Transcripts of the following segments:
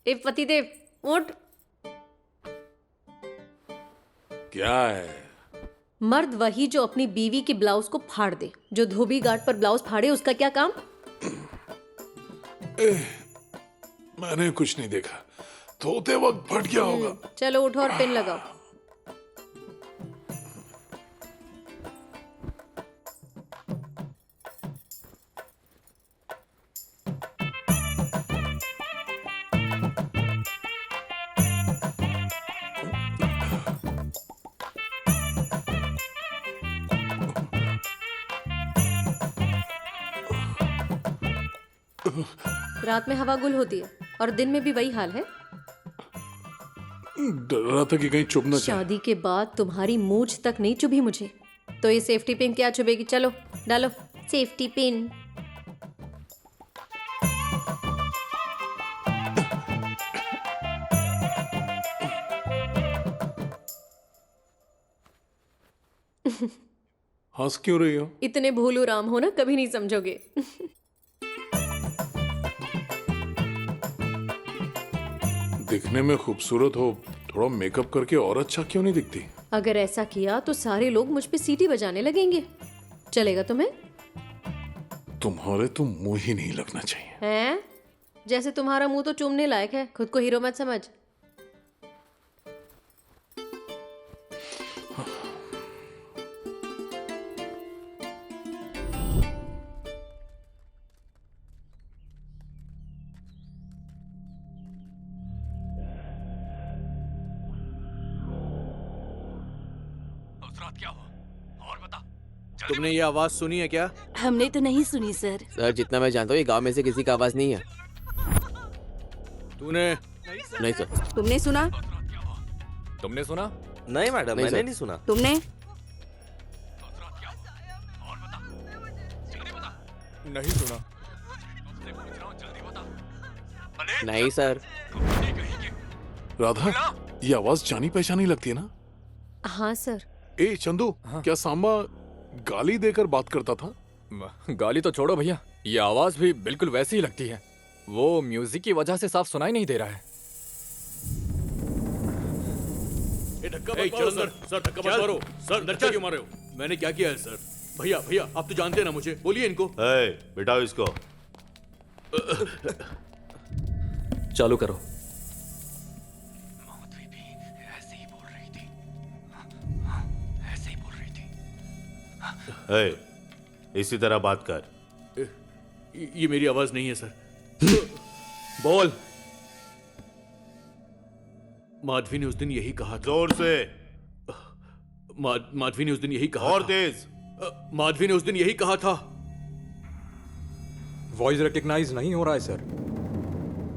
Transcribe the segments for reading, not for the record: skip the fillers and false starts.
ए पतिदेव उठ। क्या है? मर्द वही जो अपनी बीवी के ब्लाउज को फाड़ दे। जो धोबी घाट पर ब्लाउज फाड़े उसका क्या काम? मैंने कुछ नहीं देखा, धोते वक्त फट गया होगा। चलो उठो और पिन लगाओ। रात में हवा गुल होती है और दिन में भी वही हाल है। डर रहा था कि कहीं चुभ ना जाए। शादी के बाद तुम्हारी मूंछ तक नहीं चुभी मुझे, तो ये सेफ्टी पिन क्या चुभेगी? चलो डालो सेफ्टी पिन। हंस क्यों रही हो? इतने भोलू राम हो ना, कभी नहीं समझोगे। दिखने में खूबसूरत हो, थोड़ा मेकअप करके और अच्छा क्यों नहीं दिखती? अगर ऐसा किया तो सारे लोग मुझ पे सीटी बजाने लगेंगे। चलेगा तुम्हें? तुम्हारे तो मुंह ही नहीं लगना चाहिए। हैं? जैसे तुम्हारा मुंह तो चूमने लायक है, खुद को हीरो मत समझ। क्या हुआ और बता। तुमने ये आवाज सुनी है क्या? हमने तो नहीं सुनी सर। सर जितना मैं जानता हूँ ये गांव में से किसी का आवाज नहीं है। तूने? नहीं सर। तुमने सुना? तुमने सुना? नहीं मैडम, नहीं मैंने सर। नहीं सुना। तुमने? नहीं सुना। नहीं सर। राधा, ये आवाज जानी पहचानी लगती है ना? हाँ सर। ए चंदू, क्या सांबा गाली देकर बात करता था? गाली तो छोड़ो भैया, ये आवाज भी बिल्कुल वैसी ही लगती है। वो म्यूजिक की वजह से साफ सुनाई नहीं दे रहा है। चलो सर, धक्का मत मारो सर। अंदर क्यों मार रहे हो? मैंने क्या किया है सर? भैया भैया, आप तो जानते हैं ना मुझे, बोलिए इनको। बिठाओ इसको। चालू करो। इसी तरह बात कर। ये मेरी आवाज नहीं है सर। बोल। माधवी ने उस दिन यही कहा था। जोर से। माधवी ने उस दिन यही कहा और था। तेज। माधवी ने उस दिन यही कहा था। वॉइस रिकग्नाइज नहीं हो रहा है sir.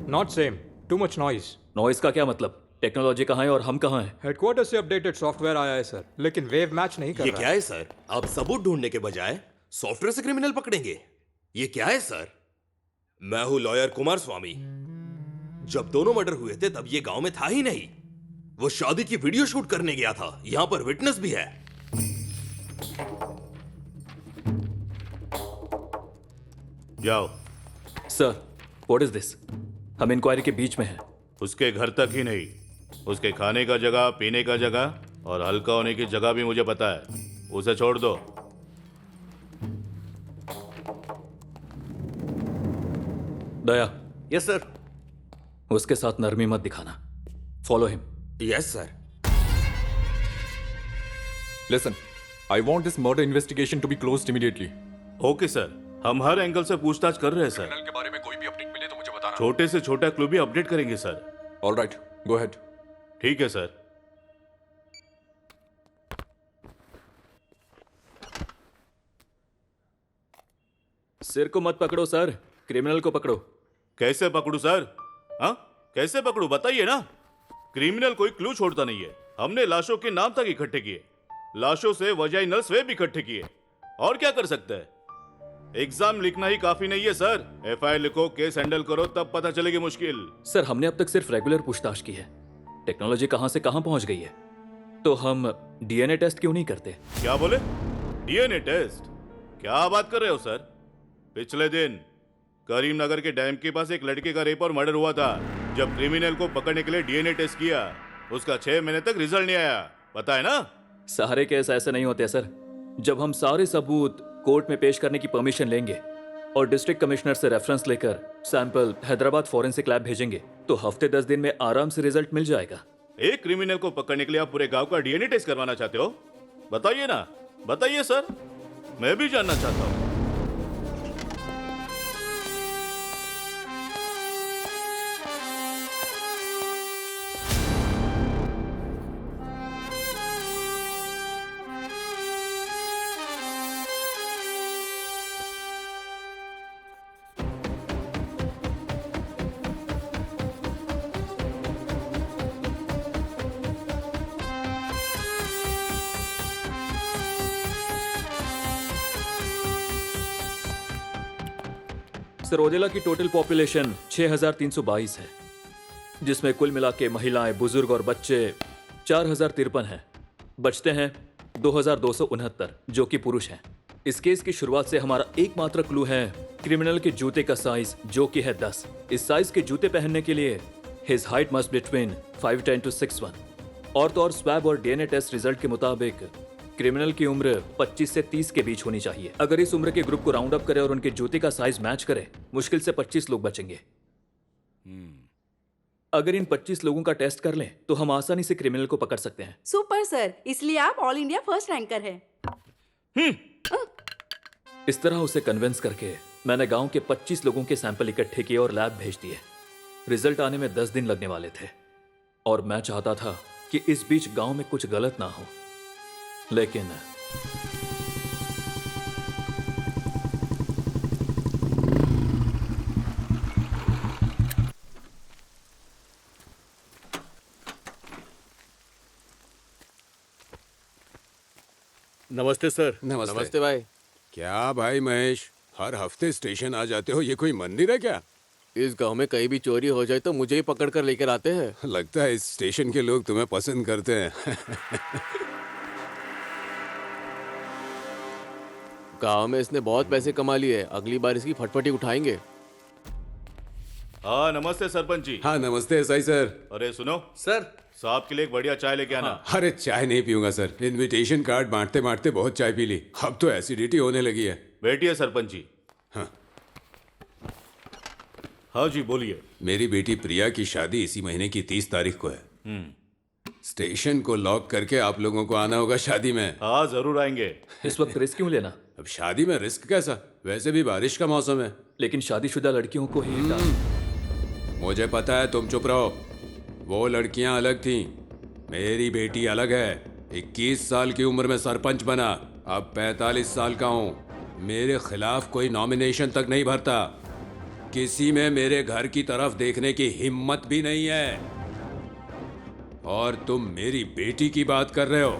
Not same, too much noise. Noise का क्या मतलब? टेक्नोलॉजी कहाँ है और हम कहाँ हैं? हेडक्वार्टर से अपडेटेड सॉफ्टवेयर आया है सर, लेकिन वेव मैच नहीं कर ये रहा क्या है सर? आप सबूत ढूंढने के बजाय सॉफ्टवेयर से क्रिमिनल पकड़ेंगे? ये क्या है सर? मैं हूं लॉयर कुमार स्वामी। जब दोनों मर्डर हुए थे तब ये गांव में था ही नहीं। वो शादी की वीडियो शूट करने गया था। यहां पर विटनेस भी है। जाओ। Sir, what is this? हम इंक्वायरी के बीच में हैं। उसके घर तक ही नहीं, उसके खाने का जगह, पीने का जगह और हल्का होने की जगह भी मुझे पता है। उसे छोड़ दो। दया। Yes sir. उसके साथ नरमी मत दिखाना। Follow him. Yes sir. Listen, I want this murder investigation to be closed immediately. Okay sir, हम हर एंगल से पूछताछ कर रहे हैं सर। के बारे में कोई भी अपडेट मिले तो मुझे बताना। छोटे से छोटा क्लू भी अपडेट करेंगे सर। Alright, go ahead. ठीक है सर। सिर को मत पकड़ो सर, क्रिमिनल को पकड़ो। कैसे पकड़ू सर? हाँ, कैसे पकड़ू बताइए ना। क्रिमिनल कोई क्लू छोड़ता नहीं है। हमने लाशों के नाम तक इकट्ठे किए, लाशों से वजाइनल स्वेब इकट्ठे किए। और क्या कर सकते हैं? एग्जाम लिखना ही काफी नहीं है सर। एफआईआर लिखो, केस हैंडल करो, तब पता चलेगी मुश्किल। सर, हमने अब तक सिर्फ रेगुलर पूछताछ की है। टेक्नोलॉजी कहां से कहां पहुंच गई है, तो हम डीएनए टेस्ट क्यों नहीं करते? क्या बोले? DNA test? क्या बात कर रहे हो सर? पिछले दिन करीमनगर के डैम के पास एक लड़के का रेप और मर्डर हुआ था। जब क्रिमिनल को पकड़ने के लिए डीएनए टेस्ट किया, उसका 6 महीने तक रिजल्ट नहीं आया। पता है ना? सारे केस ऐसे नहीं होते सर। जब हम सारे सबूत कोर्ट में पेश करने की परमिशन लेंगे और डिस्ट्रिक्ट कमिश्नर से रेफरेंस लेकर सैंपल हैदराबाद फॉरेंसिक लैब भेजेंगे तो हफ्ते 10 दिन में आराम से रिजल्ट मिल जाएगा। एक क्रिमिनल को पकड़ने के लिए आप पूरे गांव का डीएनए टेस्ट करवाना चाहते हो? बताइए ना, बताइए सर, मैं भी जानना चाहता हूँ। सरोदेला की टोटल पॉपुलेशन 6322 है, जिसमें कुल मिला के महिलाएं, बुजुर्ग और बच्चे 4053 हैं। बचते हैं 2269 जो कि पुरुष हैं। इस केस की शुरुआत से हमारा एकमात्र क्लू है क्रिमिनल के जूते का साइज, जो कि है 10। इस साइज के जूते पहनने के लिए his height must between 5'10" to 6'1". और तो और स्वैब और डीएनए टेस्ट रिजल्ट के मुताबिक क्रिमिनल की उम्र 25 से 30 के बीच होनी चाहिए। अगर इस उम्र के ग्रुप को राउंड अप करें और उनके जूते का साइज मैच करे, मुश्किल से 25 लोग बचेंगे। अगर इन 25 लोगों का टेस्ट कर लें तो हम आसानी से क्रिमिनल को पकड़ सकते हैं। सुपर सर, इसलिए आप ऑल इंडिया फर्स्ट रैंकर हैं। इस तरह उसे कन्विंस करके मैंने गांव के 25 लोगों के सैंपल इकट्ठे किए और लैब भेज दिए। रिजल्ट आने में 10 दिन लगने वाले थे और मैं चाहता था कि इस बीच गांव में कुछ गलत ना हो, लेकिन नमस्ते सर। नमस्ते भाई। क्या भाई महेश, हर हफ्ते स्टेशन आ जाते हो? ये कोई मंदिर है क्या? इस गांव में कहीं भी चोरी हो जाए तो मुझे ही पकड़ कर लेकर आते हैं। लगता है इस स्टेशन के लोग तुम्हें पसंद करते हैं। गांव में इसने बहुत पैसे कमा लिए, अगली बार इसकी फटफटी उठाएंगे। हाँ नमस्ते सरपंच जी। हाँ नमस्ते एसआई सर। अरे सुनो सर, साहब के लिए एक बढ़िया चाय लेके आना। अरे चाय नहीं पीऊंगा सर, इनविटेशन कार्ड बांटते बांटते बहुत चाय पी ली, अब तो एसिडिटी होने लगी है। बैठिए सरपंच जी। हाँ। हाँ जी बोलिए। मेरी बेटी प्रिया की शादी इसी महीने की 30 तारीख को है। स्टेशन को लॉक करके आप लोगों को आना होगा शादी में। हाँ जरूर आएंगे। इस वक्त रिस्क क्यों लेना? अब शादी में रिस्क कैसा, वैसे भी बारिश का मौसम है। लेकिन शादीशुदा लड़कियों को ही मुझे पता है, तुम चुप रहो। वो लड़कियां अलग थीं, मेरी बेटी अलग है। 21 साल की उम्र में सरपंच बना, अब 45 साल का हूँ। मेरे खिलाफ कोई नॉमिनेशन तक नहीं भरता, किसी में मेरे घर की तरफ देखने की हिम्मत भी नहीं है। और तुम मेरी बेटी की बात कर रहे हो।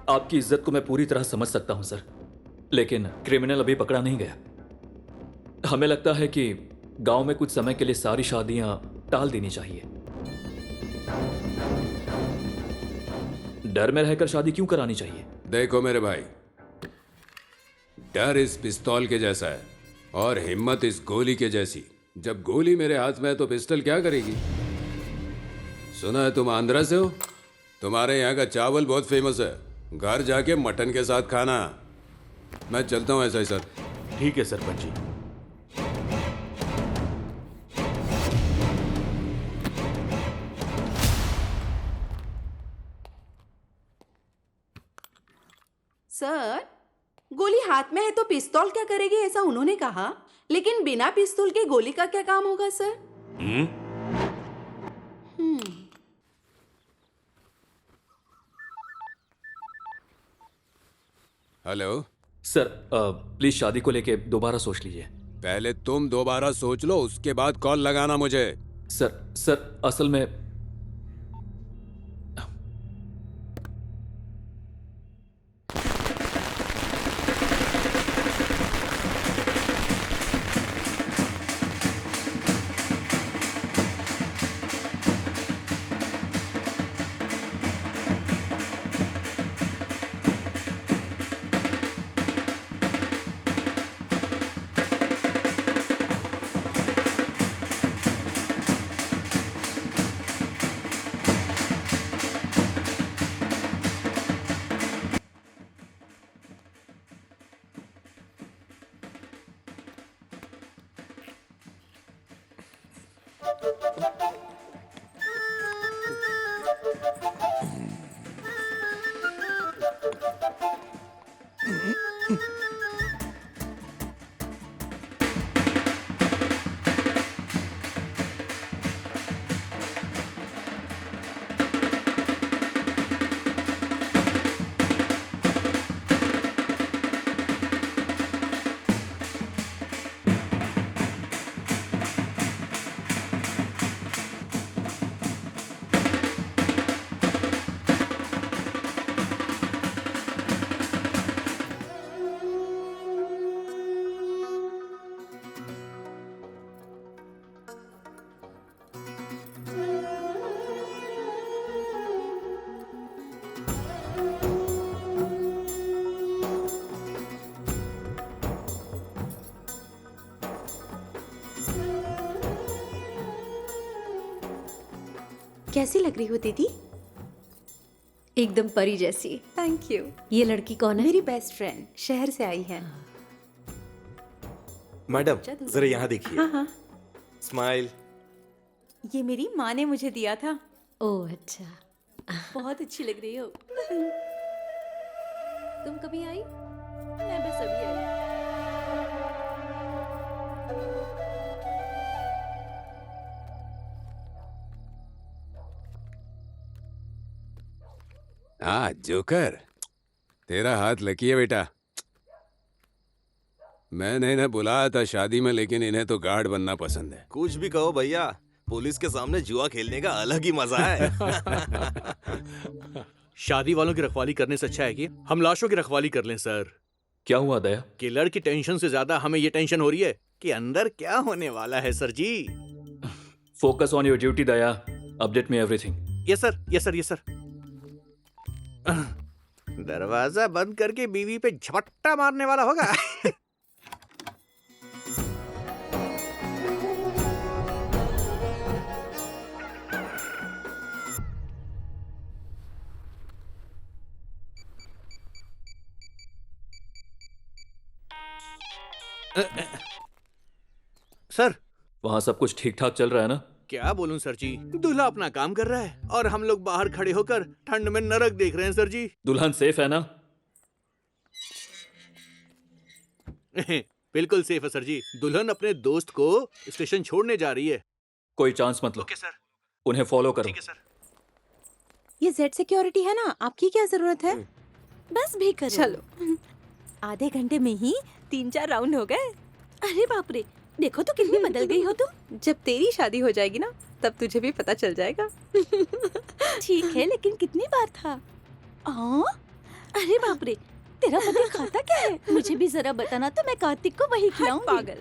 आपकी इज्जत को मैं पूरी तरह समझ सकता हूं सर, लेकिन क्रिमिनल अभी पकड़ा नहीं गया। हमें लगता है कि गांव में कुछ समय के लिए सारी शादियां टाल देनी चाहिए। डर में रहकर शादी क्यों करानी चाहिए? देखो मेरे भाई, डर इस पिस्तौल के जैसा है और हिम्मत इस गोली के जैसी। जब गोली मेरे हाथ में है तो पिस्टल क्या करेगी? सुना है तुम आंध्रा से हो, तुम्हारे यहाँ का चावल बहुत फेमस है, घर जाके मटन के साथ खाना। मैं चलता हूँ एसआई सर। ठीक है सरपंच जी। सर, गोली हाथ में है तो पिस्तौल क्या करेगी ऐसा उन्होंने कहा, लेकिन बिना पिस्तौल के गोली का क्या काम होगा सर? हेलो सर, प्लीज शादी को लेके दोबारा सोच लीजिए। पहले तुम दोबारा सोच लो, उसके बाद कॉल लगाना मुझे। सर असल में कैसी लग रही हो दीदी? एकदम परी जैसी। Thank you. ये लड़की कौन है? मेरी बेस्ट फ्रेंड शहर से आई है। मैडम जरा यहाँ देखिए। हाँ हाँ, स्माइल। ये मेरी माँ ने मुझे दिया था। ओह अच्छा। बहुत अच्छी लग रही हो। तुम कभी आई? मैं बस अभी आई। हाँ जोकर, तेरा हाथ लकी है बेटा। मैंने इन्हें बुलाया था शादी में, लेकिन इन्हें तो गार्ड बनना पसंद है। कुछ भी कहो भैया, पुलिस के सामने जुआ खेलने का अलग ही मजा है। शादी वालों की रखवाली करने से अच्छा है कि हम लाशों की रखवाली कर लें सर। क्या हुआ दया? किलर की टेंशन से ज्यादा हमें ये टेंशन हो रही है कि अंदर क्या होने वाला है sir ji. Focus on your duty Daya. Update me everything. Yes sir, yes sir, yes sir. दरवाजा बंद करके बीवी पे झपट्टा मारने वाला होगा। सर, वहां सब कुछ ठीक ठाक चल रहा है ना? क्या बोलूं सर जी, दूल्हा अपना काम कर रहा है और हम लोग बाहर खड़े होकर ठंड में नरक देख रहे हैं सर जी। दुल्हन सेफ है ना? बिल्कुल सेफ है सर जी। दुल्हन अपने दोस्त को स्टेशन छोड़ने जा रही है। कोई चांस मत लो। Okay sir. उन्हें फॉलो करो। ठीक है सर। ये जेड सिक्योरिटी है ना, आपकी क्या जरूरत है? बस भी करो। चलो। आधे घंटे में ही 3-4 राउंड हो गए। अरे बाप रे, देखो तो कितनी बदल गई हो तुम। जब तेरी शादी हो जाएगी ना, तब तुझे भी पता चल जाएगा। ठीक है, लेकिन कितनी बार था? अरे बाप रे, तेरा पति खाता क्या है? मुझे भी जरा बताना तो मैं कार्तिक को वही खिलाऊंगी। पागल।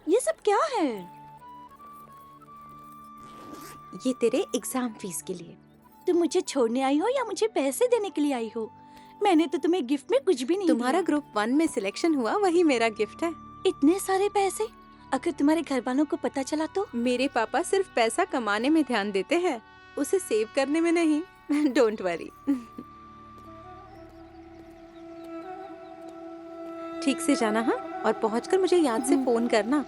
ये सब क्या है? ये तेरे एग्जाम फीस के लिए। तुम मुझे छोड़ने आई हो या मुझे पैसे देने के लिए आई हो? मैंने तो तुम्हें गिफ्ट में कुछ भी नहीं तुम्हारा दिया। ग्रुप 1 में सिलेक्शन हुआ, वही मेरा गिफ्ट है। इतने सारे पैसे, अगर तुम्हारे घर वालों को पता चला तो? मेरे पापा सिर्फ पैसा कमाने में ध्यान देते हैं, उसे सेव करने में नहीं। Don't worry. ठीक से जाना हाँ, और पहुंचकर मुझे याद से फोन करना।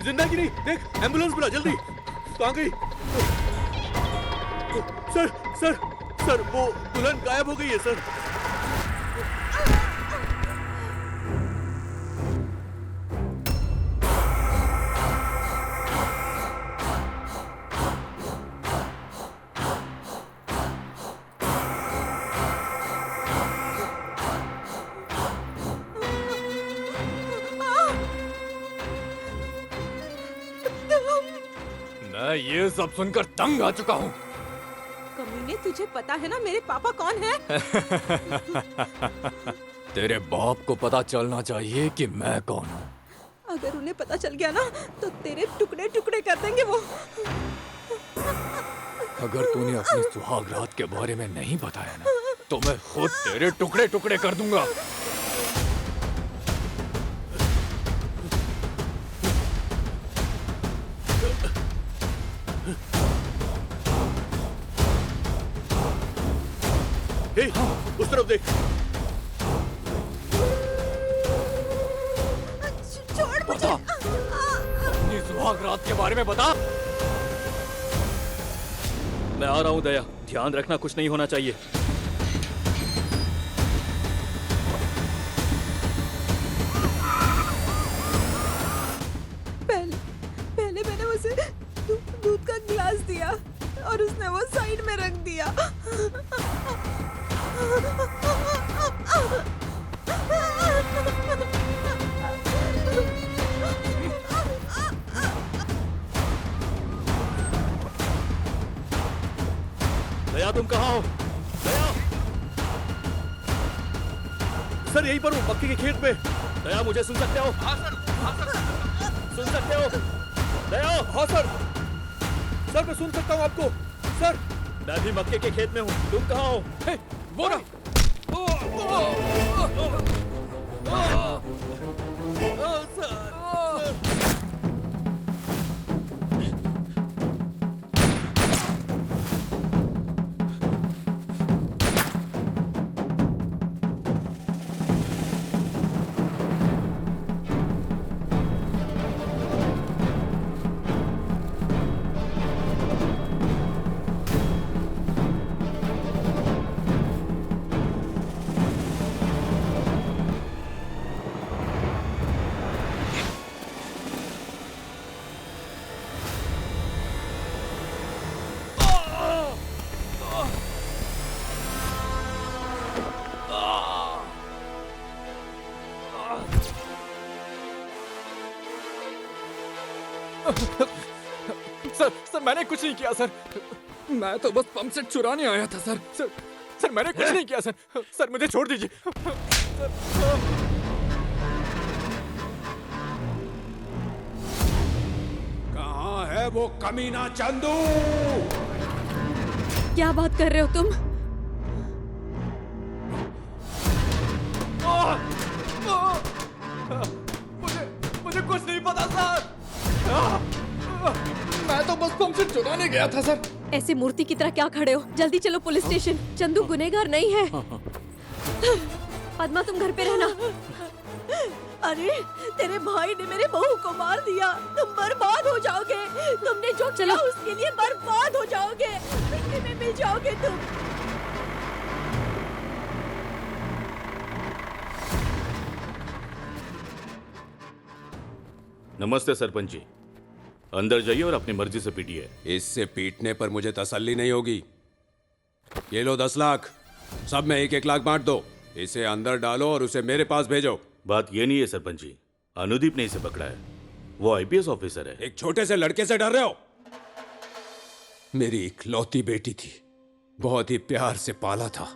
जिंदा की नहीं, देख एम्बुलेंस बुला जल्दी। कहाँ गई? सर सर सर, वो दुल्हन गायब हो गई है सर। ये सब सुनकर तंग आ चुका हूँ। कमीने, तुझे पता है ना मेरे पापा कौन है? तेरे बाप को पता चलना चाहिए कि मैं कौन हूँ। अगर उन्हें पता चल गया ना तो तेरे टुकड़े टुकड़े कर देंगे वो। अगर तूने अपनी सुहाग रात के बारे में नहीं बताया ना तो मैं खुद तेरे टुकड़े टुकड़े कर दूंगा। हे, उस तरफ देख। छोड़ मुझे। बता, अपनी सुहाग रात के बारे में बता। मैं आ रहा हूँ दया, ध्यान रखना कुछ नहीं होना चाहिए। पहले मैंने उसे दूध का गिलास दिया और उसने वो साइड में रख दिया। दया, तुम कहाँ हो? दया! सर यहीं पर हूँ, मक्के के खेत में। दया, मुझे सुन सकते हो? हाँ सर, सुन सकते हो? दया! हाँ सर। सर मैं सुन सकता हूँ आपको। सर मैं भी मक्के के खेत में हूँ, तुम कहाँ हो? वो ना। सर मैंने कुछ नहीं किया सर। मैं तो बस पंप सेट चुराने आया था सर। सर मैंने कुछ नहीं किया सर। सर मुझे छोड़ दीजिए। कहाँ है वो कमीना चंदू? क्या बात कर रहे हो तुम? मुझे कुछ नहीं पता सर। मैं तो बस पंप सेट चुराने गया था सर। ऐसे मूर्ति की तरह क्या खड़े हो? जल्दी चलो पुलिस स्टेशन। चंदू गुनहगार नहीं है। पद्मा तुम घर पे रहना। अरे तेरे भाई ने मेरे बहू को मार दिया, तुम बर्बाद हो जाओगे। तुमने जो किया उसके लिए बर्बाद हो जाओगे, मिट्टी में मिल जाओगे तुम। नमस्ते सरपंच जी, अंदर जाइए और अपनी मर्जी से पीटिए। इससे पीटने पर मुझे तसल्ली नहीं होगी। ये लो 10 लाख, सब में 1-1 लाख बांट दो। इसे अंदर डालो और उसे मेरे पास भेजो। बात ये नहीं है सरपंच जी, अनुदीप ने इसे पकड़ा है। वो आईपीएस ऑफिसर है। एक छोटे से लड़के से डर रहे हो? मेरी इकलौती बेटी थी, बहुत ही प्यार से पाला था।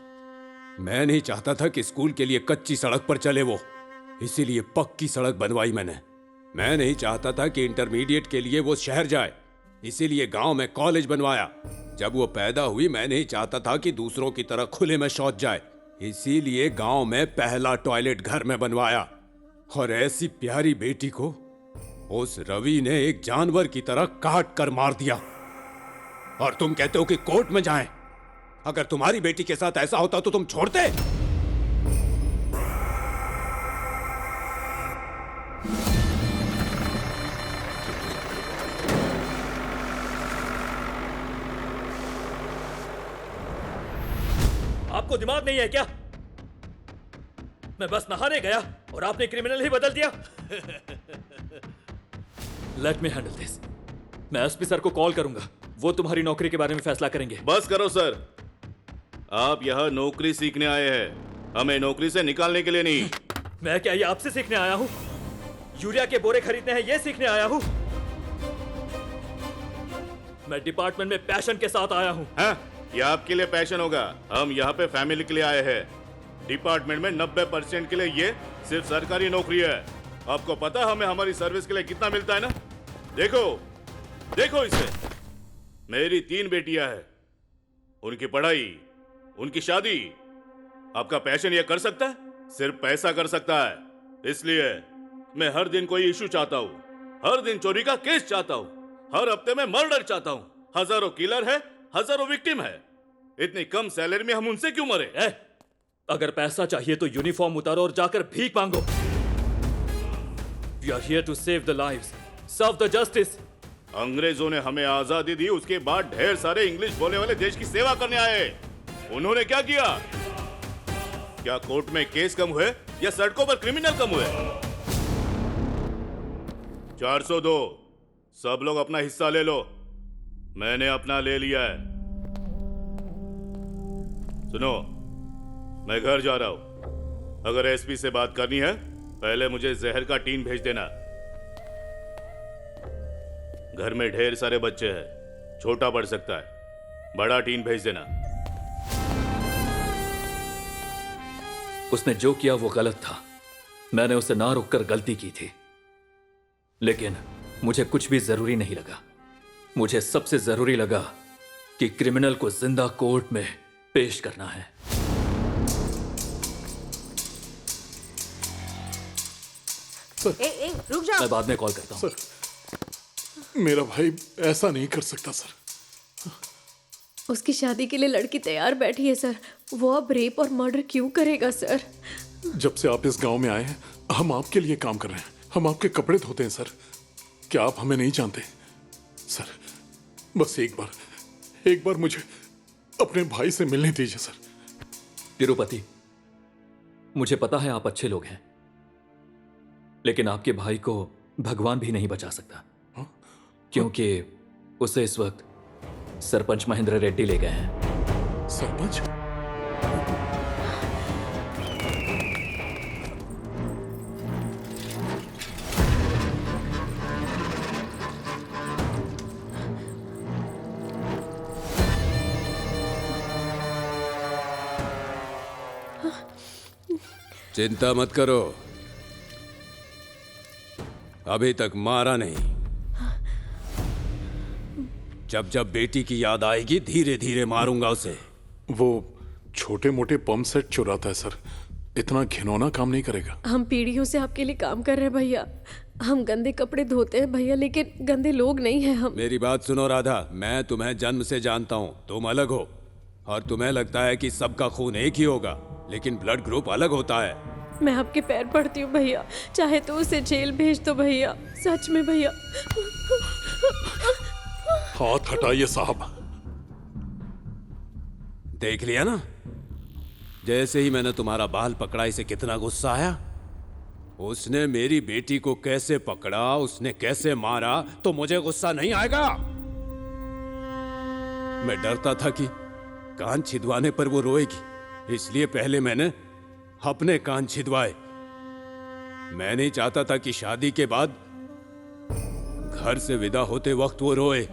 मैं नहीं चाहता था कि स्कूल के लिए कच्ची सड़क पर चले वो, इसीलिए पक्की सड़क बनवाई मैंने। मैं नहीं चाहता था कि इंटरमीडिएट के लिए वो शहर जाए, इसीलिए गांव में कॉलेज बनवाया। जब वो पैदा हुई मैं नहीं चाहता था कि दूसरों की तरह खुले में शौच जाए, इसीलिए गांव में पहला टॉयलेट घर में बनवाया। और ऐसी प्यारी बेटी को उस रवि ने एक जानवर की तरह काट कर मार दिया। और तुम कहते हो कि कोर्ट में जाएं। अगर तुम्हारी बेटी के साथ ऐसा होता तो तुम छोड़ते? आपको दिमाग नहीं है क्या? मैं बस नहाने गया और आपने क्रिमिनल ही बदल दिया। Let me handle this. मैं एसपी सर को कॉल करूंगा, वो तुम्हारी नौकरी के बारे में फैसला करेंगे। बस करो सर, आप यहाँ नौकरी सीखने आए हैं, हमें नौकरी से निकालने के लिए नहीं। मैं क्या ये आपसे सीखने आया हूँ? यूरिया के बोरे खरीदने हैं ये सीखने आया हूँ? मैं डिपार्टमेंट में पैशन के साथ आया हूँ। हाँ, ये आपके लिए पैशन होगा। हम यहाँ पे फैमिली के लिए आए हैं। डिपार्टमेंट में 90% के लिए ये सिर्फ सरकारी नौकरी है। आपको पता है हमें हमारी सर्विस के लिए कितना मिलता है ना? देखो देखो इसे। मेरी 3 बेटियां हैं, उनकी पढ़ाई, उनकी शादी। आपका पैशन ये कर सकता है? सिर्फ पैसा कर सकता है। इसलिए मैं हर दिन कोई इशू चाहता हूँ, हर दिन चोरी का केस चाहता हूँ, हर हफ्ते में मर्डर चाहता हूँ। हजारों किलर है, हजारों विक्टिम है। इतनी कम सैलरी में हम उनसे क्यों मरे? अगर पैसा चाहिए तो यूनिफॉर्म उतारो और जाकर भीख मांगो। We are here to save the lives, serve the justice. अंग्रेजों ने हमें आजादी दी, उसके बाद ढेर सारे इंग्लिश बोलने वाले देश की सेवा करने आए। उन्होंने क्या किया? क्या कोर्ट में केस कम हुए या सड़कों पर क्रिमिनल कम हुए? 402, सब लोग अपना हिस्सा ले लो। मैंने अपना ले लिया है। सुनो, मैं घर जा रहा हूं। अगर एसपी से बात करनी है, पहले मुझे जहर का टीन भेज देना। घर में ढेर सारे बच्चे हैं, छोटा पड़ सकता है, बड़ा टीन भेज देना। उसने जो किया वो गलत था। मैंने उसे ना रोककर गलती की थी, लेकिन मुझे कुछ भी जरूरी नहीं लगा। मुझे सबसे जरूरी लगा कि क्रिमिनल को जिंदा कोर्ट में पेश करना है। रुक जाओ। मैं बाद में कॉल करता हूं। सर, मेरा भाई ऐसा नहीं कर सकता सर। उसकी शादी के लिए लड़की तैयार बैठी है सर। वो अब रेप और मर्डर क्यों करेगा सर? जब से आप इस गांव में आए हैं, हम आपके लिए काम कर रहे हैं। हम आपके कपड़े धोते हैं सर। क्या आप हमें नहीं जानते? सर, बस एक बार मुझे अपने भाई से मिलने दीजिए सर। तिरुपति, मुझे पता है आप अच्छे लोग हैं, लेकिन आपके भाई को भगवान भी नहीं बचा सकता। क्योंकि उसे इस वक्त सरपंच महेंद्र रेड्डी ले गए हैं। सरपंच? चिंता मत करो, अभी तक मारा नहीं। जब जब बेटी की याद आएगी धीरे धीरे मारूंगा उसे। वो छोटे मोटे पंप सेट चुराता है सर, इतना घिनौना काम नहीं करेगा। हम पीढ़ियों से आपके लिए काम कर रहे हैं भैया। हम गंदे कपड़े धोते हैं भैया, लेकिन गंदे लोग नहीं हैं हम। मेरी बात सुनो राधा, मैं तुम्हें जन्म से जानता हूँ। तुम अलग हो और तुम्हें लगता है कि सबका खून एक ही होगा, लेकिन ब्लड ग्रुप अलग होता है। मैं आपके पैर पड़ती हूँ भैया, चाहे तो उसे जेल भेज दो भैया, सच में भैया। हाथ हटाइए साहब। देख लिया ना, जैसे ही मैंने तुम्हारा बाल पकड़ा इसे कितना गुस्सा आया। उसने मेरी बेटी को कैसे पकड़ा, उसने कैसे मारा, तो मुझे गुस्सा नहीं आएगा? मैं डरता था कि कान छिदवाने पर वो रोएगी, इसलिए पहले मैंने अपने कान छिदवाए। मैं नहीं चाहता था कि शादी के बाद घर से विदा होते वक्त वो रोए,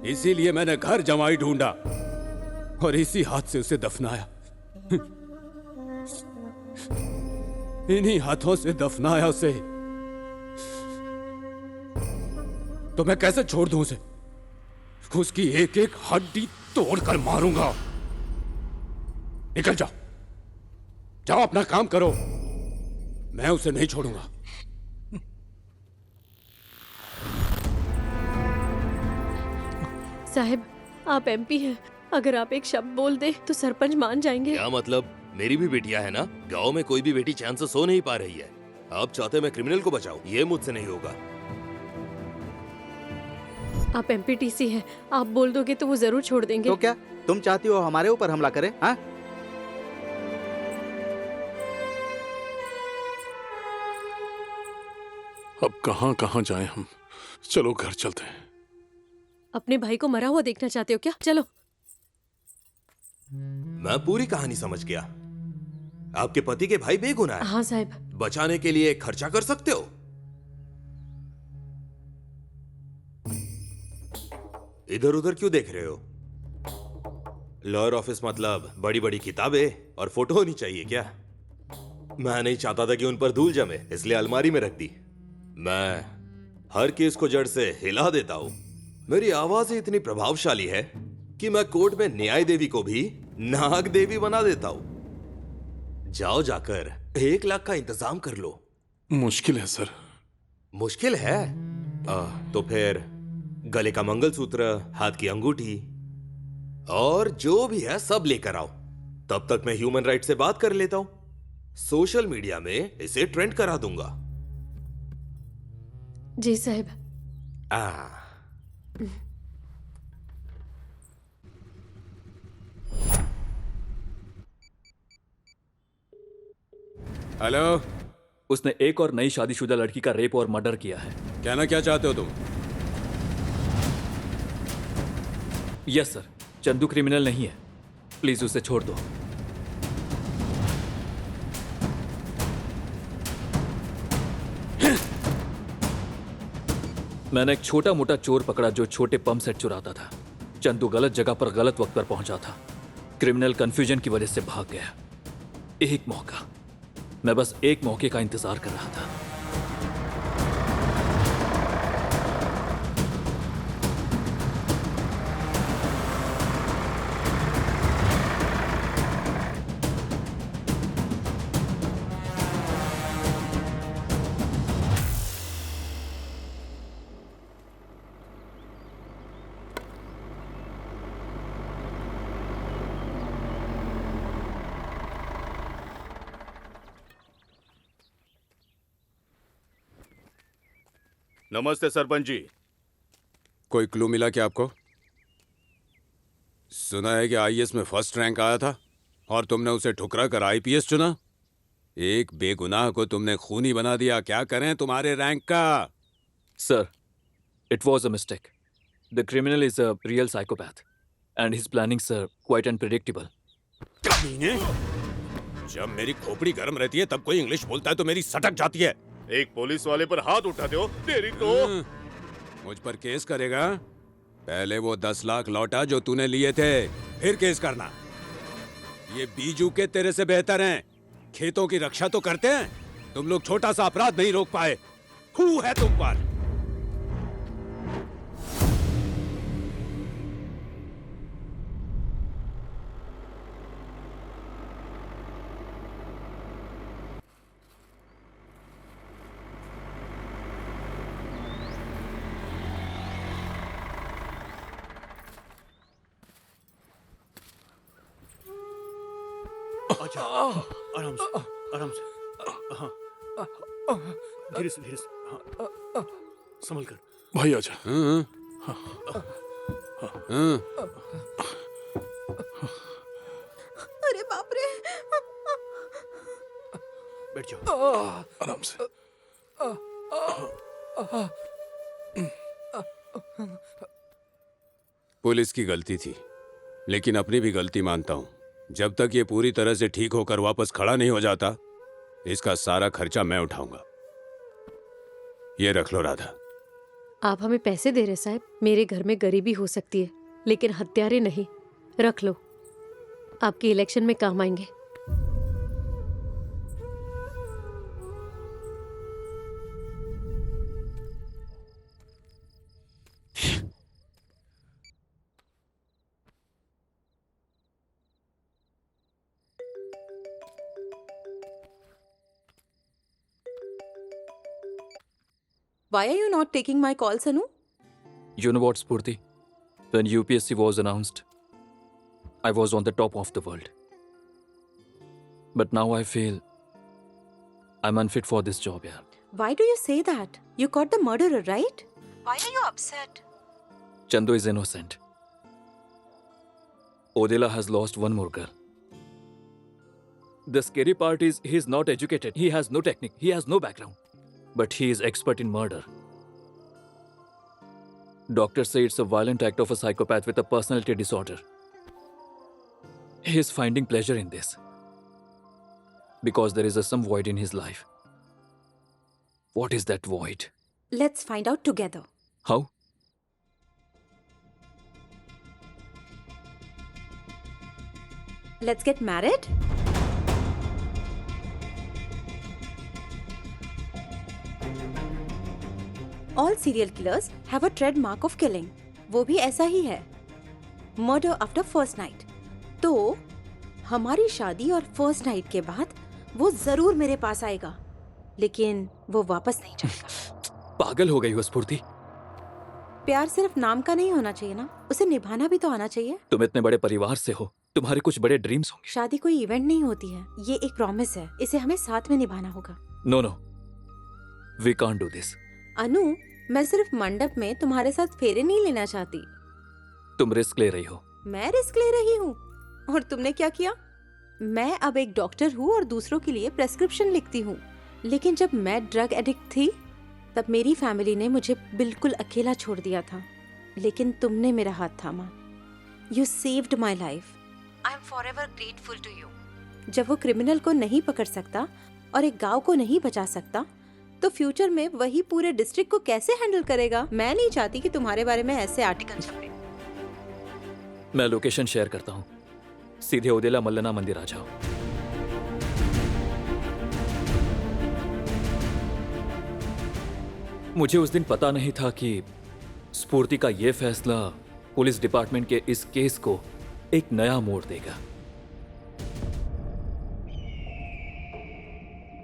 इसीलिए मैंने घर जमाई ढूंढा और इसी हाथ से उसे दफनाया। इन्हीं हाथों से दफनाया उसे। तो मैं कैसे छोड़ दूं उसे? उसकी एक एक हड्डी तोड़कर मारूंगा। निकल जाओ, जाओ अपना काम करो, मैं उसे नहीं छोड़ूंगा। साहब, आप एमपी हैं, अगर आप एक शब्द बोल दे तो सरपंच मान जाएंगे। क्या मतलब? मेरी भी बेटियां है ना। गांव में कोई भी बेटी चैन से सो नहीं पा रही है। आप चाहते मैं क्रिमिनल को बचाऊं? ये मुझसे नहीं होगा। आप एमपीटीसी हैं, आप बोल दोगे तो वो जरूर छोड़ देंगे। तो क्या तुम चाहती हो हमारे ऊपर हमला करे? हाँ? अब कहां कहां जाएं हम? चलो घर चलते हैं। अपने भाई को मरा हुआ देखना चाहते हो क्या? चलो। मैं पूरी कहानी समझ गया। आपके पति के भाई बेगुनाह है। हाँ साहब। बचाने के लिए खर्चा कर सकते हो। इधर उधर क्यों देख रहे हो? लॉयर ऑफिस मतलब बड़ी बड़ी किताबें और फोटो होनी चाहिए क्या? मैं नहीं चाहता था कि उन पर धूल जमे, इसलिए अलमारी में रख दी। मैं हर केस को जड़ से हिला देता हूं। मेरी आवाज ही इतनी प्रभावशाली है कि मैं कोर्ट में न्याय देवी को भी नाग देवी बना देता हूं। जाओ जाकर 1 लाख का इंतजाम कर लो। मुश्किल है सर। मुश्किल है? तो फिर गले का मंगलसूत्र, हाथ की अंगूठी और जो भी है सब लेकर आओ। तब तक मैं ह्यूमन राइट से बात कर लेता हूं। सोशल मीडिया में इसे ट्रेंड करा दूंगा। जी साहब। हेलो। उसने एक और नई शादीशुदा लड़की का रेप और मर्डर किया है। कहना क्या चाहते हो तुम? यस सर, चंदू क्रिमिनल नहीं है, प्लीज उसे छोड़ दो। मैंने एक छोटा मोटा चोर पकड़ा जो छोटे पंप सेट चुराता था। चंदू गलत जगह पर गलत वक्त पर पहुंचा था। क्रिमिनल कंफ्यूजन की वजह से भाग गया। एक मौका, मैं बस एक मौके का इंतजार कर रहा था। नमस्ते सरपंच जी। कोई क्लू मिला क्या आपको? सुना है कि आईएएस में फर्स्ट रैंक आया था और तुमने उसे ठुकरा कर आईपीएस चुना। एक बेगुनाह को तुमने खूनी बना दिया। क्या करें तुम्हारे रैंक का? Sir, it was a mistake. The criminal is a real psychopath and his plannings are quite unpredictable. कमीने! जब मेरी खोपड़ी गर्म रहती है तब कोई इंग्लिश बोलता है तो मेरी सटक जाती है। एक पुलिस वाले पर हाथ उठाते हो, तेरी तो। मुझ पर केस करेगा? पहले वो 10 लाख लौटा जो तूने लिए थे, फिर केस करना। ये बीजू के तेरे से बेहतर हैं। खेतों की रक्षा तो करते हैं। तुम लोग छोटा सा अपराध नहीं रोक पाए। खू है तुम पर। अच्छा, आराम से, आराम से। हाँ, धीरे से, धीरे से। हाँ, संभल कर। भाई आजा। अरे बाप रे। बैठ जाओ। आराम से। पुलिस की गलती थी, लेकिन अपनी भी गलती मानता हूं। जब तक ये पूरी तरह से ठीक होकर वापस खड़ा नहीं हो जाता, इसका सारा खर्चा मैं उठाऊंगा। ये रख लो राधा। आप हमें पैसे दे रहे साहब? मेरे घर में गरीबी हो सकती है लेकिन हत्यारे नहीं। रख लो, आपके इलेक्शन में काम आएंगे। Why are you not taking my call, Sanu? You know what, Spurti? When UPSC was announced, I was on the top of the world. But now I feel I'm unfit for this job, yeah. Why do you say that? You caught the murderer, right? Why are you upset? Chandu is innocent. Odila has lost one more girl. The scary part is he's not educated. He has no technique. He has no background. But he is expert in murder. Doctors say it's a violent act of a psychopath with a personality disorder. He is finding pleasure in this. Because there is some void in his life. What is that void? Let's find out together. How? Let's get married? All serial killers have a trademark of killing. वो भी ऐसा ही है, murder after first night. तो हमारी शादी और first night के बाद वो जरूर मेरे पास आएगा, लेकिन वो वापस नहीं जाएगा। पागल हो गई हो स्फूर्ति। प्यार सिर्फ नाम का नहीं होना चाहिए ना, उसे निभाना भी तो आना चाहिए। तुम इतने बड़े परिवार से हो, तुम्हारे कुछ बड़े ड्रीम्स होंगे। शादी कोई इवेंट नहीं होती है, ये एक प्रॉमिस है, इसे हमें साथ में निभाना होगा। No no, we can't do this. Anu, मैं सिर्फ मंडप में तुम्हारे साथ फेरे नहीं लेना चाहती। तुम रिस्क ले रही हो। मैं रिस्क ले रही हूँ, और तुमने क्या किया? मैं अब एक डॉक्टर हूँ और दूसरों के लिए प्रेस्क्रिप्शन लिखती हूँ, लेकिन जब मैं ड्रग एडिक्ट थी तब मेरी फैमिली ने मुझे बिल्कुल अकेला छोड़ दिया था, लेकिन तुमने मेरा हाथ थामा। You saved my life. I am forever grateful to you. जब वो क्रिमिनल को नहीं पकड़ सकता और एक गांव को नहीं बचा सकता, तो फ्यूचर में वही पूरे डिस्ट्रिक्ट को कैसे हैंडल करेगा? मैं नहीं चाहती कि तुम्हारे बारे में ऐसे आर्टिकल छपे। मैं लोकेशन शेयर करता हूँ, सीधे ओदेला मल्लना मंदिर आ जाओ। मुझे उस दिन पता नहीं था कि स्फूर्ति का यह फैसला पुलिस डिपार्टमेंट के इस केस को एक नया मोड़ देगा।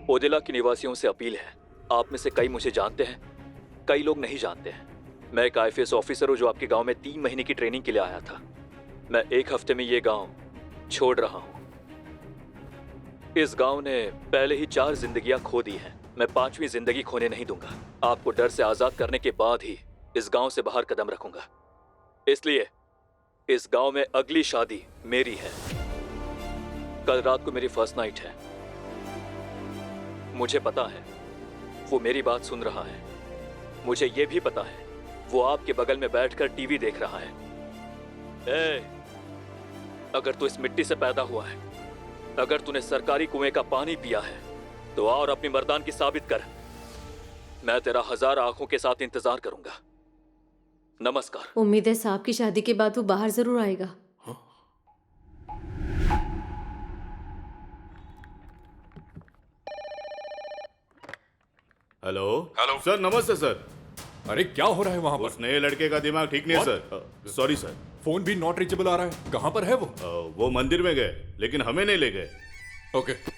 ओदेला के निवासियों से अपील है, आप में से कई मुझे जानते हैं, कई लोग नहीं जानते हैं। मैं एक IPS ऑफिसर हूं जो आपके गांव में 3 महीने की ट्रेनिंग के लिए आया था। मैं 1 हफ्ते में ये गांव छोड़ रहा हूं। इस गांव ने पहले ही 4 जिंदगियां खो दी हैं। मैं 5वीं जिंदगी खोने नहीं दूंगा। आपको डर से आजाद करने के बाद ही इस गांव से बाहर कदम रखूंगा। इसलिए इस गांव में अगली शादी मेरी है। कल रात को मेरी फर्स्ट नाइट है। मुझे पता है वो मेरी बात सुन रहा है। मुझे ये भी पता है वो आपके बगल में बैठकर टीवी देख रहा है। ए, अगर तू इस मिट्टी से पैदा हुआ है, अगर तूने सरकारी कुएं का पानी पिया है, तो आ और अपनी मर्दानगी साबित कर। मैं तेरा 1000 आंखों के साथ इंतजार करूंगा। नमस्कार। उम्मीद है साहब की शादी के बाद वो बाहर जरूर आएगा। हेलो हेलो सर, नमस्ते सर। अरे क्या हो रहा है वहाँ पर? उस नए लड़के का दिमाग ठीक नहीं है सर। Sorry sir. फोन भी नॉट रीचेबल आ रहा है। कहाँ पर है वो? वो मंदिर में गए, लेकिन हमें नहीं ले गए। ओके।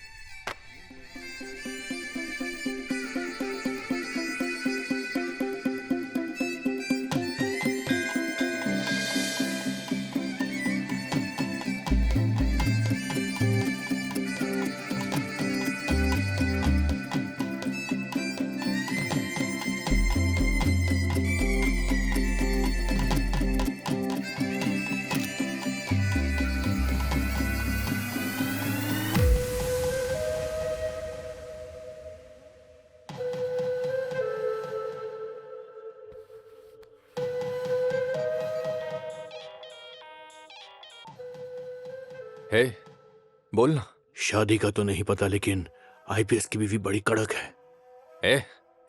हे, बोल ना। शादी का तो नहीं पता, लेकिन IPS की बीवी बड़ी कड़क है। ए,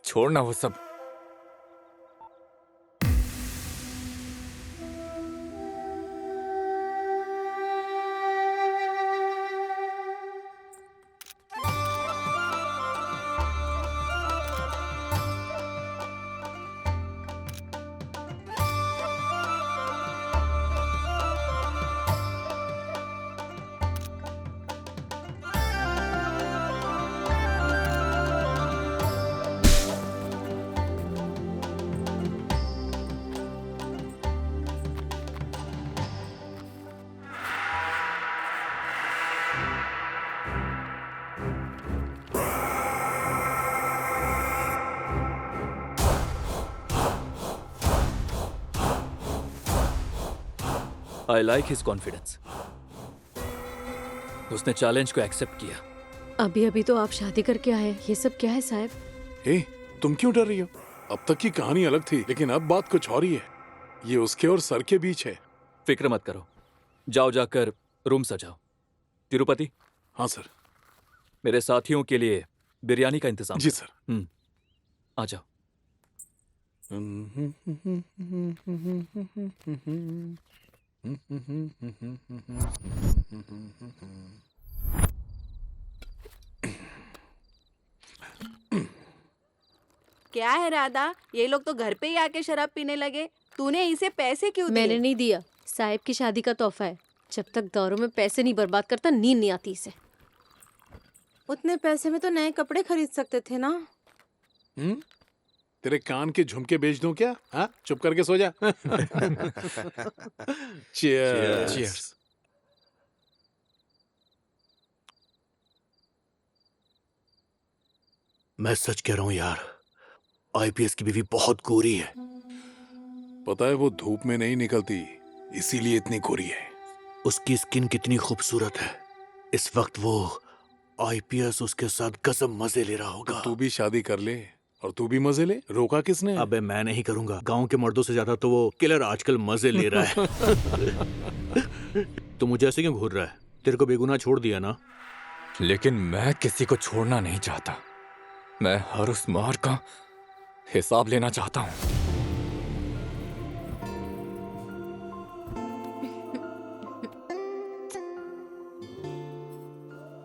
छोड़ना वो सब। I like his confidence. उसने चैलेंज को एक्सेप्ट किया। अभी अभी तो आप शादी करके आए, ये सब क्या है साहब? हे, तुम क्यों डर रही हो? अब तक की कहानी अलग थी, लेकिन अब बात कुछ और ही है। ये उसके और सर के बीच है। फिक्र मत करो, जाओ जाकर रूम सजाओ। तिरुपति। हाँ सर। मेरे साथियों के लिए बिरयानी का इंतजाम जी करो। सर। आ जाओ। क्या है राधा, ये लोग तो घर पे ही आके शराब पीने लगे। तूने इसे पैसे क्यों दिए? मैंने नहीं दिया, साहिब की शादी का तोहफा है। जब तक दारू में पैसे नहीं बर्बाद करता नींद नहीं आती इसे। उतने पैसे में तो नए कपड़े खरीद सकते थे ना। तेरे कान के झुमके बेच दूं क्या? हाँ, चुप करके सो जा। Cheers. Cheers. मैं सच कह रहा हूँ यार, आईपीएस की बीवी बहुत गोरी है। पता है वो धूप में नहीं निकलती, इसीलिए इतनी गोरी है। उसकी स्किन कितनी खूबसूरत है। इस वक्त वो आईपीएस उसके साथ गजब मजे ले रहा होगा। तू भी शादी कर ले और तू भी मजे ले। रोका किसने? अबे मैं नहीं करूंगा। गांव के मर्दों से ज्यादा तो वो किलर आजकल मजे ले रहा है। तो मुझे ऐसे क्यों घूर रहा है? तेरे को बेगुनाह छोड़ दिया ना। लेकिन मैं किसी को छोड़ना नहीं चाहता। मैं हर उस मार का हिसाब लेना चाहता हूँ।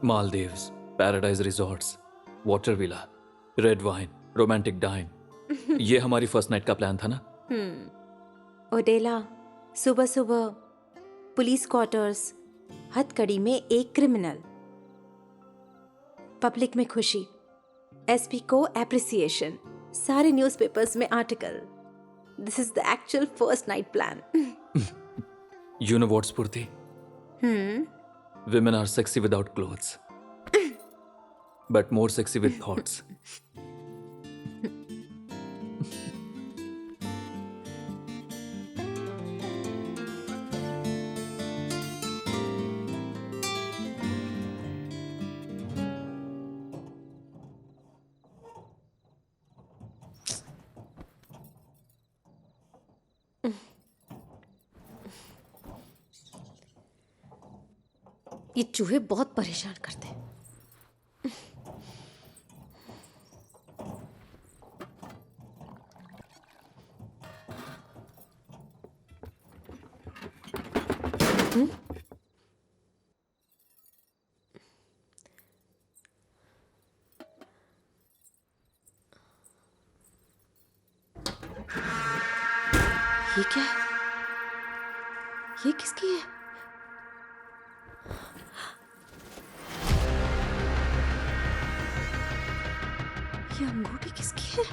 Maldives, paradise resorts, water villa, red wine, romantic dine, ये हमारी फर्स्ट नाइट का प्लान था ना। ओडेला, सुबह सुबह पुलिस क्वार्टर्स, हथकड़ी में एक क्रिमिनल, पब्लिक में खुशी, एसपी को एप्रिसिएशन, सारे न्यूज़पेपर्स में article. This is the actual first night plan. You know what, Spurti? Women are sexy without clothes, but more sexy with thoughts. ये चूहे बहुत परेशान करते हैं। ये क्या है? ये किसकी है? ये अंगूठी किसकी है?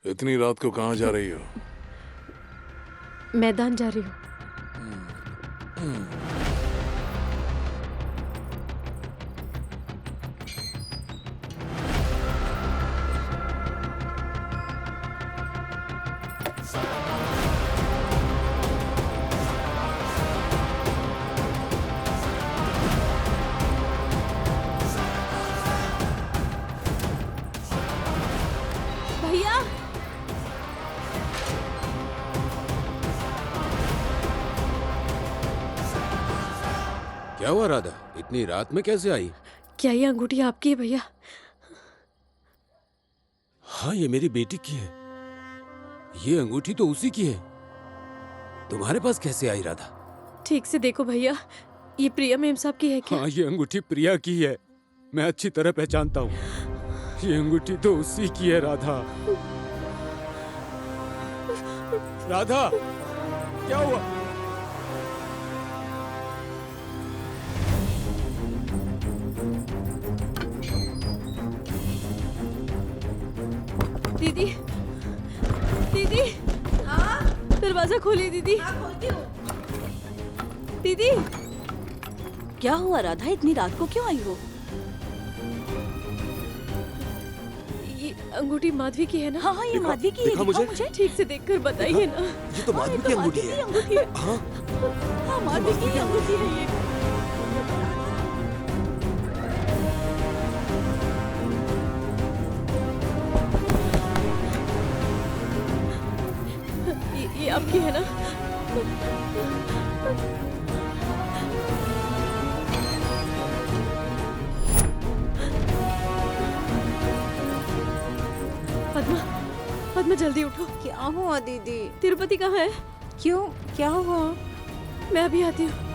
इतनी रात को कहाँ जा रही हो? मैदान जा रही हूँ। भैया, क्या हुआ राधा? इतनी रात में कैसे आई? क्या ये अंगूठी आपकी है भैया? हाँ, ये मेरी बेटी की है। ये अंगूठी तो उसी की है। तुम्हारे पास कैसे आई राधा? ठीक से देखो भैया, ये प्रिया मेम साहब की है क्या? हाँ, ये अंगूठी प्रिया की है। मैं अच्छी तरह पहचानता हूँ। ये अंगूठी तो उसी की है राधा। राधा, क्या हुआ? दीदी, दीदी, दरवाजा खोलिए दीदी। खोलती हूँ। दीदी, क्या हुआ राधा, इतनी रात को क्यों आई हो? ये अंगूठी माधवी की है ना? हाँ हाँ, ये माधवी की है। दिखा दिखाओ मुझे। ठीक से देखकर बताइए ना। ये तो माधवी की अंगूठी है। अंगूठी है। हाँ हाँ, माधवी की अंगूठी है ये। ये आपकी है ना? पद्मा, पद्मा जल्दी उठो। क्या हुआ दीदी? तिरुपति कहाँ है? क्यों, क्या हुआ? मैं अभी आती हूँ।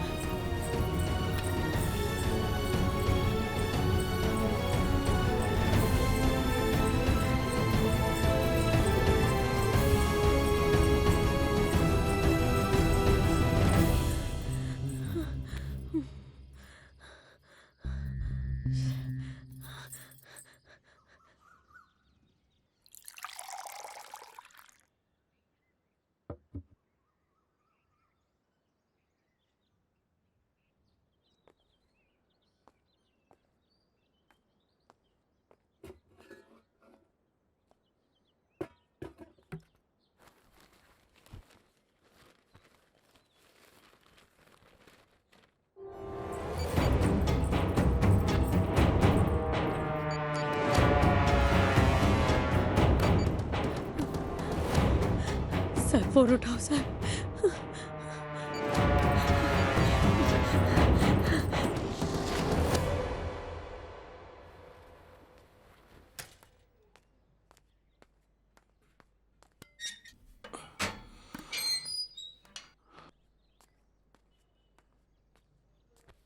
सर फोन उठाओ सर।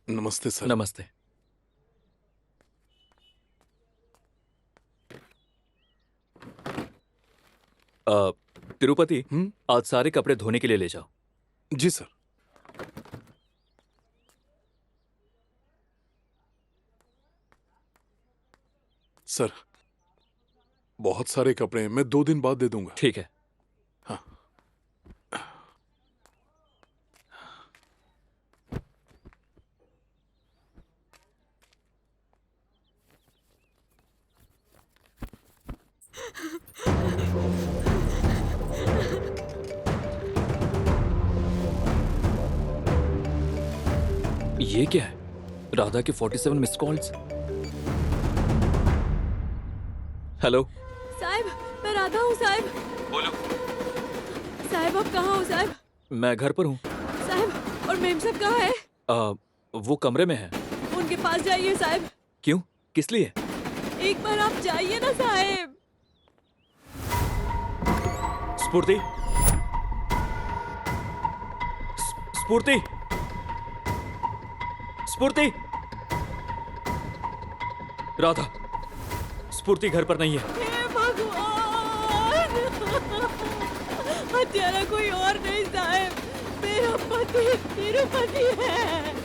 नमस्ते सर। नमस्ते। तिरुपति, आज सारे कपड़े धोने के लिए ले जाओ। जी सर। सर, बहुत सारे कपड़े हैं, मैं 2 दिन बाद दे दूंगा। ठीक है। हाँ। ये क्या है? राधा के 47 मिस कॉल्स। हेलो साहब, मैं राधा हूँ साहब। बोलो। साहब आप कहाँ हो साहब? मैं घर पर हूँ। साहब, और मेम साहब कहाँ है? वो कमरे में है। उनके पास जाइए साहब। क्यों, किस लिए? एक बार आप जाइए ना साहब। स्फूर्ति, स्फूर्ति, स्फूर्ति। राधा, स्फूर्ति घर पर नहीं है। हे भगवान! हत्यारा कोई और नहीं साहब, मेरा पति तिरुपति है।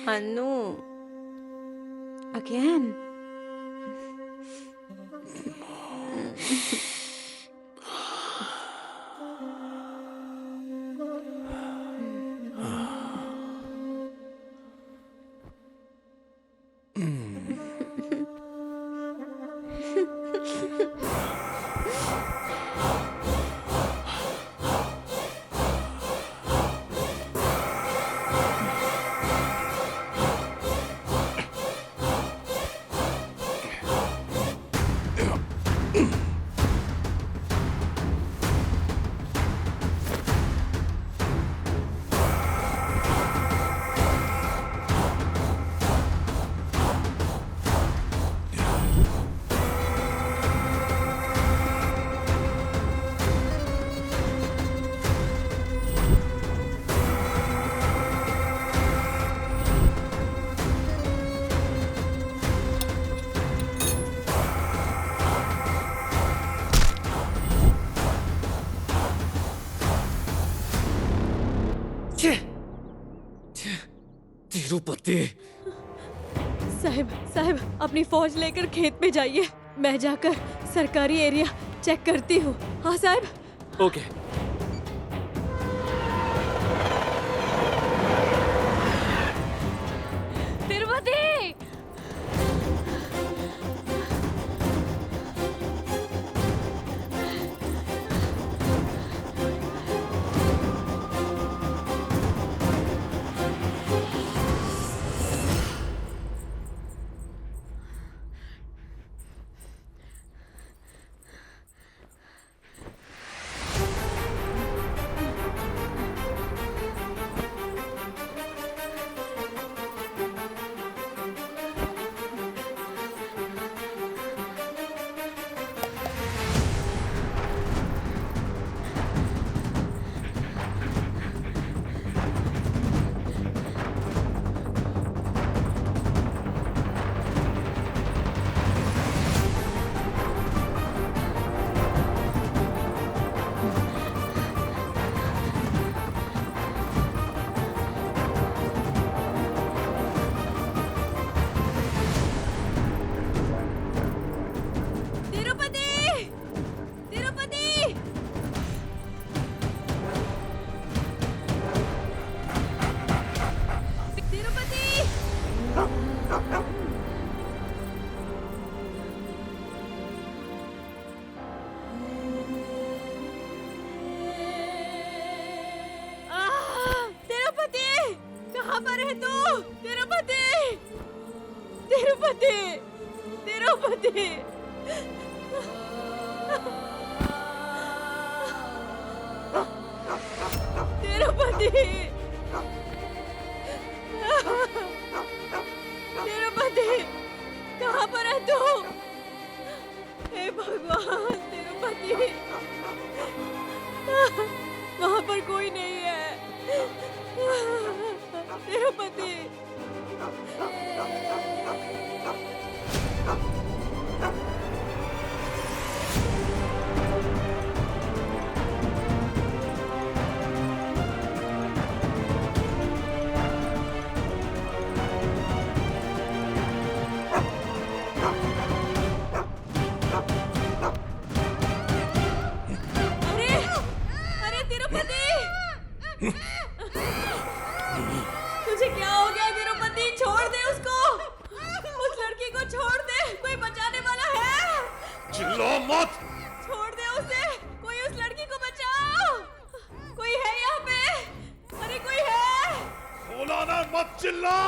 अनु, again. तिरुपति। साहब साहब अपनी फौज लेकर खेत में जाइए, मैं जाकर सरकारी एरिया चेक करती हूँ। हाँ साहब। ओके। तिरुपति कहाँ पर है तू? तिरुपति तिरुपति तिरुपति तिरुपति तिरुपति कहाँ पर है तू? हे भगवान तिरुपति वहाँ पर कोई नहीं है। तिरुपति अरे अरे तिरुपति तुझे क्या हो गया तिरुपति? छोड़ दे उसको, उस लड़की को छोड़ दे, कोई बचाने वाला है? चिल्ला मत। छोड़ दे उसे, कोई उस लड़की को बचाओ, कोई है यहाँ पे? अरे कोई है? बोला ना मत चिल्ला।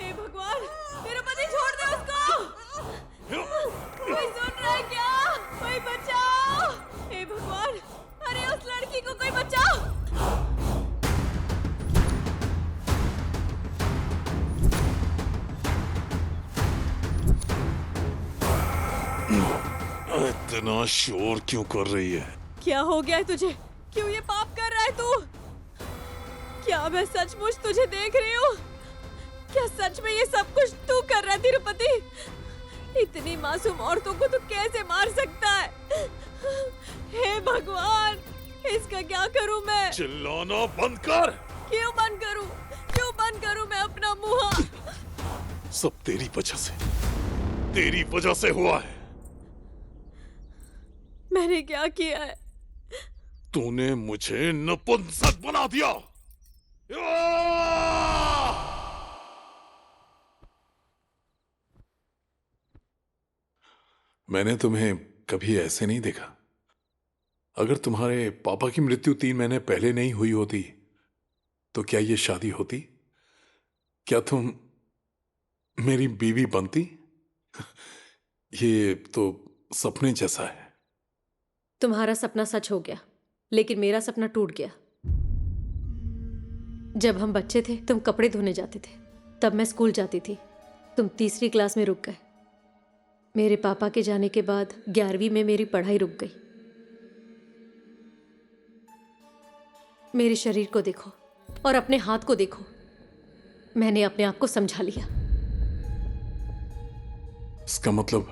हे भगवान तिरुपति छोड़ दे उसको, कोई सुन रहा है क्या? कोई बचाओ, हे भगवान अरे उस लड़की को कोई बचाओ। इतना शोर क्यों कर रही है? क्या हो गया है तुझे? क्यों ये पाप कर रहा है तू? क्या मैं सचमुच तुझे देख रही हूँ? क्या सच में ये सब कुछ तू कर रहा है तिरुपति? इतनी मासूम औरतों को तू कैसे मार सकता है? हे भगवान इसका क्या करूं मैं? चिल्लाना बंद कर। क्यों बंद करूं? क्यों बंद करूं मैं अपना मुंह? सब तेरी वजह से हुआ है। मैंने क्या किया है? तूने मुझे नपुंसक बना दिया। मैंने तुम्हें कभी ऐसे नहीं देखा। अगर तुम्हारे पापा की मृत्यु 3 महीने पहले नहीं हुई होती तो क्या ये शादी होती? क्या तुम मेरी बीवी बनती? ये तो सपने जैसा है। तुम्हारा सपना सच हो गया, लेकिन मेरा सपना टूट गया। जब हम बच्चे थे तुम कपड़े धोने जाते थे, तब मैं स्कूल जाती थी। तुम 3री क्लास में रुक गए। मेरे पापा के जाने के बाद 11वीं में मेरी पढ़ाई रुक गई। मेरे शरीर को देखो और अपने हाथ को देखो। मैंने अपने आप को समझा लिया। इसका मतलब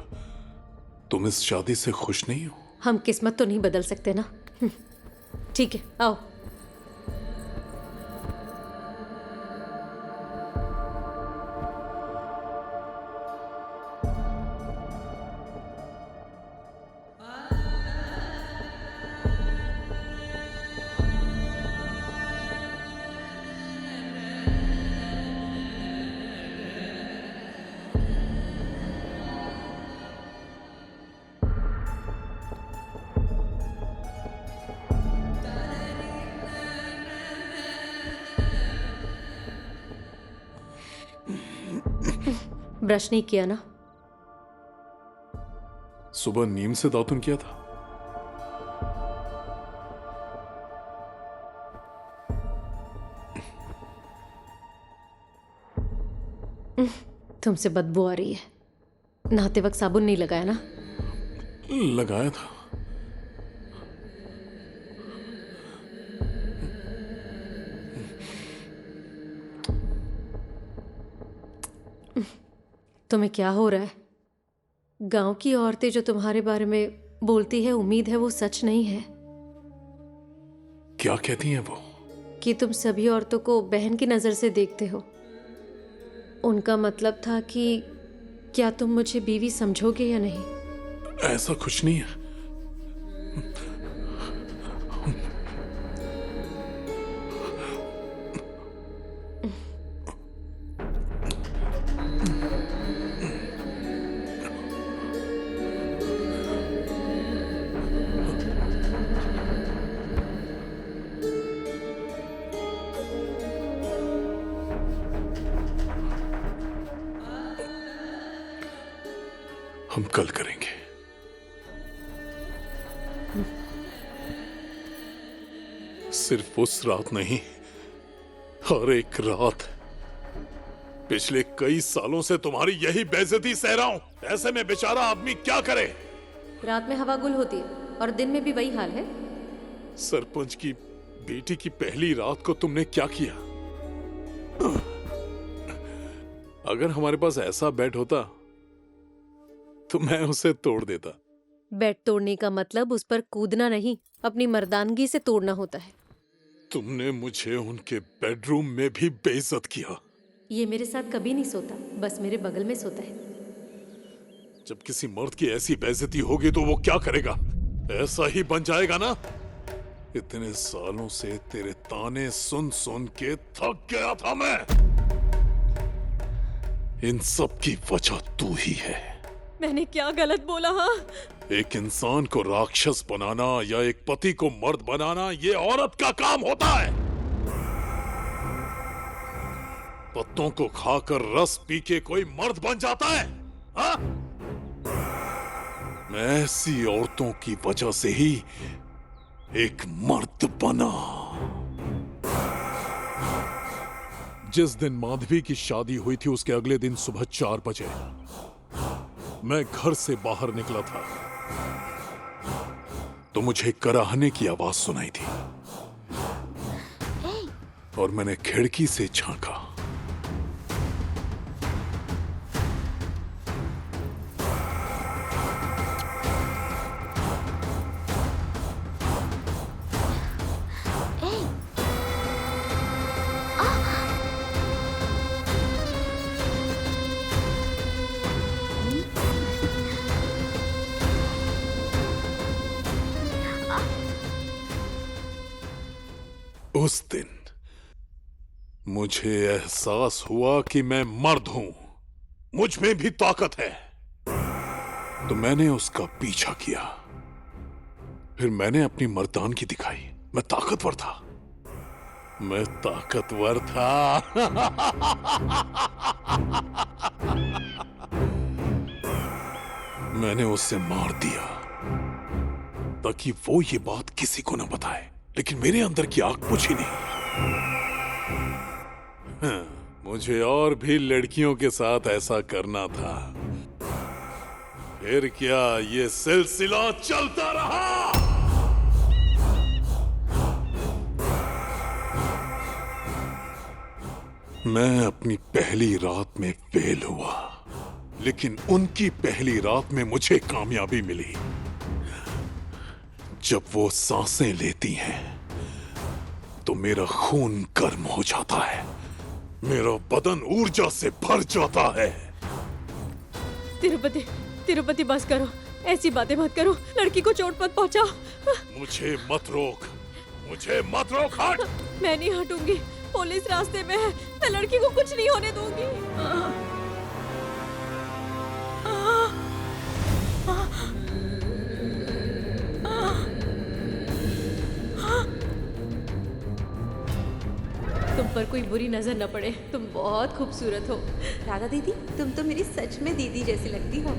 तुम इस शादी से खुश नहीं हो? हम किस्मत तो नहीं बदल सकते ना। ठीक है आओ। ब्रश नहीं किया ना? सुबह नींद से दातुन किया था। तुमसे बदबू आ रही है। नहाते वक्त साबुन नहीं लगाया ना? लगाया था। तुम्हें क्या हो रहा है? गांव की औरतें जो तुम्हारे बारे में बोलती है, उम्मीद है वो सच नहीं है। क्या कहती हैं वो? कि तुम सभी औरतों को बहन की नजर से देखते हो। उनका मतलब था कि क्या तुम मुझे बीवी समझोगे या नहीं? ऐसा कुछ नहीं है। हम कल करेंगे। सिर्फ उस रात नहीं, हर एक रात। पिछले कई सालों से तुम्हारी यही बेइज्जती सह रहा हूं। ऐसे में बेचारा आदमी क्या करे? रात में हवा गुल होती है और दिन में भी वही हाल है। सरपंच की बेटी की पहली रात को तुमने क्या किया? अगर हमारे पास ऐसा बेड होता तो मैं उसे तोड़ देता। बेड तोड़ने का मतलब उस पर कूदना नहीं, अपनी मर्दानगी से तोड़ना होता है। तुमने मुझे उनके बेडरूम में भी बेइज्जत किया। ये मेरे साथ कभी नहीं सोता, बस मेरे बगल में सोता है। जब किसी मर्द की ऐसी बेइज्जती होगी तो वो क्या करेगा? ऐसा ही बन जाएगा ना? इतने सालों से तेरे ताने सुन सुन के थक गया था मैं। इन सब की वजह तू ही है। मैंने क्या गलत बोला? हाँ, एक इंसान को राक्षस बनाना या एक पति को मर्द बनाना ये औरत का काम होता है। पत्तों को खाकर रस पी के कोई मर्द बन जाता है? हाँ? मैं ऐसी औरतों की वजह से ही एक मर्द बना। जिस दिन माधवी की शादी हुई थी उसके अगले दिन सुबह 4 बजे मैं घर से बाहर निकला था तो मुझे कराहने की आवाज सुनाई थी और मैंने खिड़की से झांका। उस दिन मुझे एहसास हुआ कि मैं मर्द हूं, मुझ में भी ताकत है। तो मैंने उसका पीछा किया। फिर मैंने अपनी मर्दानगी दिखाई। मैं ताकतवर था। मैं ताकतवर था। मैंने उसे मार दिया ताकि वो ये बात किसी को न बताए। लेकिन मेरे अंदर की आग बुझी नहीं। हाँ, मुझे और भी लड़कियों के साथ ऐसा करना था। फिर क्या ये सिलसिला चलता रहा। मैं अपनी पहली रात में फेल हुआ, लेकिन उनकी पहली रात में मुझे कामयाबी मिली। जब वो सांसें लेती हैं तो मेरा खून गर्म हो जाता है, मेरा बदन ऊर्जा से भर जाता है। तिरुपति, तिरुपति बस करो, ऐसी बातें मत करो, लड़की को चोट मत पहुंचाओ। मुझे मत रोक, मुझे मत रोक, हट। मैं नहीं हटूंगी, पुलिस रास्ते में है, मैं लड़की को कुछ नहीं होने दूंगी। तुम पर कोई बुरी नजर न पड़े, तुम बहुत खूबसूरत हो। राधा दीदी, तुम तो मेरी सच में दीदी जैसी लगती हो।